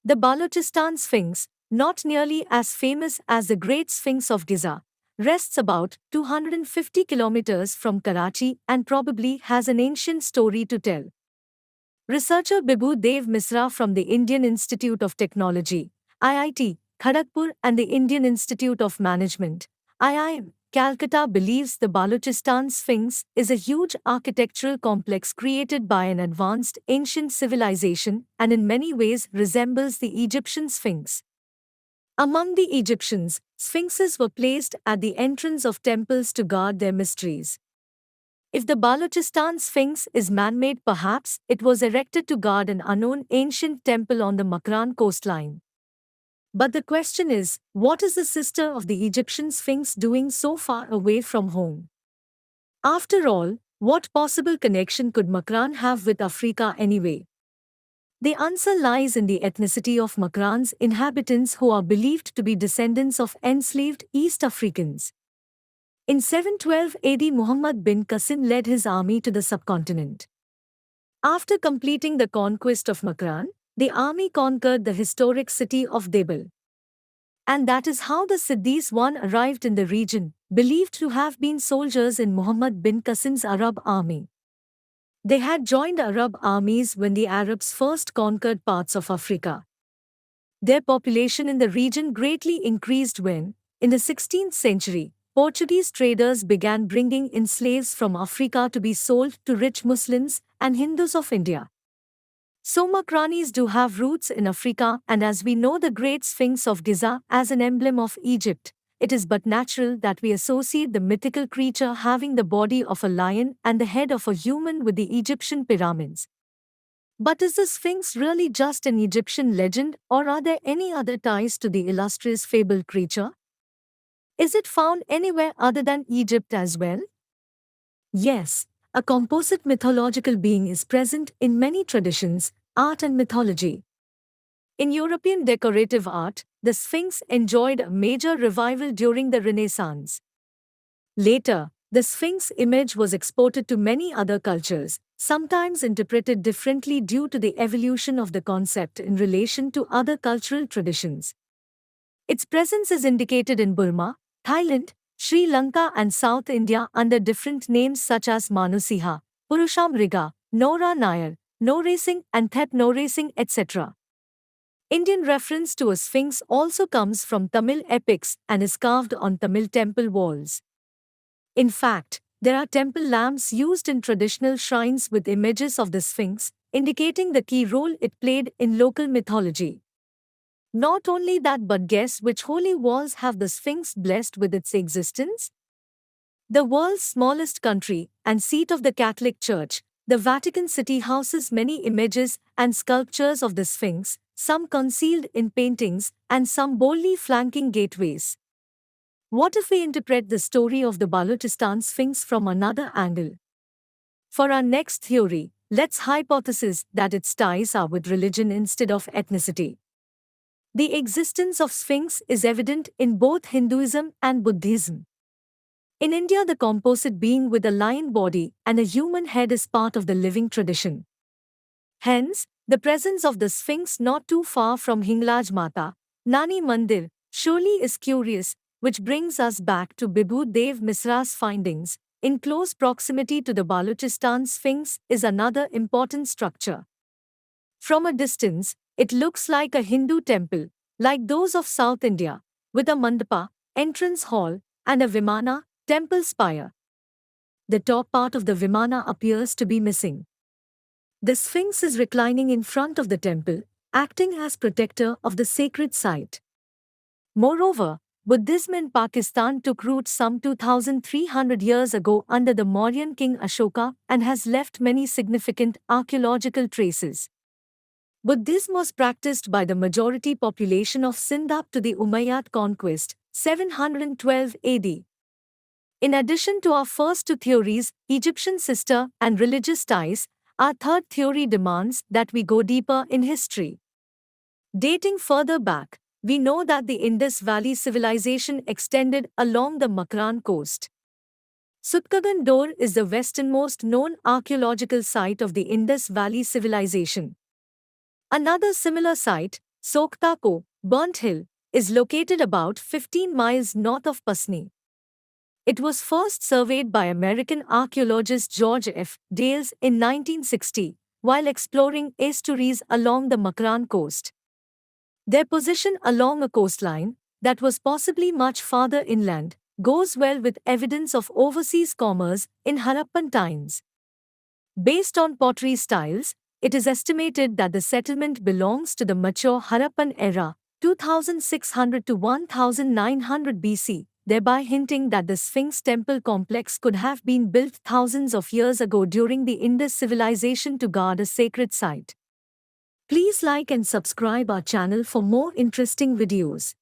The Balochistan Sphinx, not nearly as famous as the Great Sphinx of Giza, rests about 250 kilometers from Karachi and probably has an ancient story to tell. Researcher Bibhu Dev Misra from the Indian Institute of Technology, IIT, Kharagpur and the Indian Institute of Management, IIM, Calcutta believes the Balochistan Sphinx is a huge architectural complex created by an advanced ancient civilization and in many ways resembles the Egyptian Sphinx. Among the Egyptians, sphinxes were placed at the entrance of temples to guard their mysteries. If the Balochistan Sphinx is man-made, perhaps it was erected to guard an unknown ancient temple on the Makran coastline. But the question is, what is the sister of the Egyptian Sphinx doing so far away from home? After all, what possible connection could Makran have with Africa anyway? The answer lies in the ethnicity of Makran's inhabitants, who are believed to be descendants of enslaved East Africans. In 712 AD, Muhammad bin Qasim led his army to the subcontinent. After completing the conquest of Makran, the army conquered the historic city of Debil. And that is how the Siddis I arrived in the region, believed to have been soldiers in Muhammad bin Qasim's Arab army. They had joined Arab armies when the Arabs first conquered parts of Africa. Their population in the region greatly increased when, in the 16th century, Portuguese traders began bringing in slaves from Africa to be sold to rich Muslims and Hindus of India. So Makranis do have roots in Africa, and as we know the Great Sphinx of Giza as an emblem of Egypt, it is but natural that we associate the mythical creature having the body of a lion and the head of a human with the Egyptian pyramids. But is the Sphinx really just an Egyptian legend, or are there any other ties to the illustrious fabled creature? Is it found anywhere other than Egypt as well? Yes, a composite mythological being is present in many traditions, art and mythology. In European decorative art, the Sphinx enjoyed a major revival during the Renaissance. Later, the Sphinx image was exported to many other cultures, sometimes interpreted differently due to the evolution of the concept in relation to other cultural traditions. Its presence is indicated in Burma, Thailand, Sri Lanka and South India under different names such as Manusiha, Purushamriga, Nora Nair, No Racing and Thep No Racing, etc. Indian reference to a sphinx also comes from Tamil epics and is carved on Tamil temple walls. In fact, there are temple lamps used in traditional shrines with images of the sphinx, indicating the key role it played in local mythology. Not only that, but guess which holy walls have the Sphinx blessed with its existence? The world's smallest country and seat of the Catholic Church, the Vatican City houses many images and sculptures of the Sphinx, some concealed in paintings and some boldly flanking gateways. What if we interpret the story of the Balochistan Sphinx from another angle? For our next theory, let's hypothesize that its ties are with religion instead of ethnicity. The existence of Sphinx is evident in both Hinduism and Buddhism. In India, the composite being with a lion body and a human head is part of the living tradition. Hence, the presence of the Sphinx not too far from Hinglaj Mata, Nani Mandir, surely is curious, which brings us back to Bibhu Dev Misra's findings. In close proximity to the Balochistan Sphinx is another important structure. From a distance, it looks like a Hindu temple, like those of South India, with a mandapa, entrance hall, and a vimana, temple spire. The top part of the vimana appears to be missing. The Sphinx is reclining in front of the temple, acting as protector of the sacred site. Moreover, Buddhism in Pakistan took root some 2,300 years ago under the Mauryan king Ashoka and has left many significant archaeological traces. Buddhism was practiced by the majority population of Sindh up to the Umayyad conquest, 712 AD. In addition to our first two theories, Egyptian sister and religious ties, our third theory demands that we go deeper in history. Dating further back, we know that the Indus Valley civilization extended along the Makran coast. Sutkagan Dor is the westernmost known archaeological site of the Indus Valley civilization. Another similar site, Soktako, Burnt Hill, is located about 15 miles north of Pasni. It was first surveyed by American archaeologist George F. Dales in 1960 while exploring estuaries along the Makran coast. Their position along a coastline that was possibly much farther inland goes well with evidence of overseas commerce in Harappan times. Based on pottery styles, it is estimated that the settlement belongs to the mature Harappan era, 2600 to 1900 BC, thereby hinting that the Sphinx temple complex could have been built thousands of years ago during the Indus civilization to guard a sacred site. Please like and subscribe our channel for more interesting videos.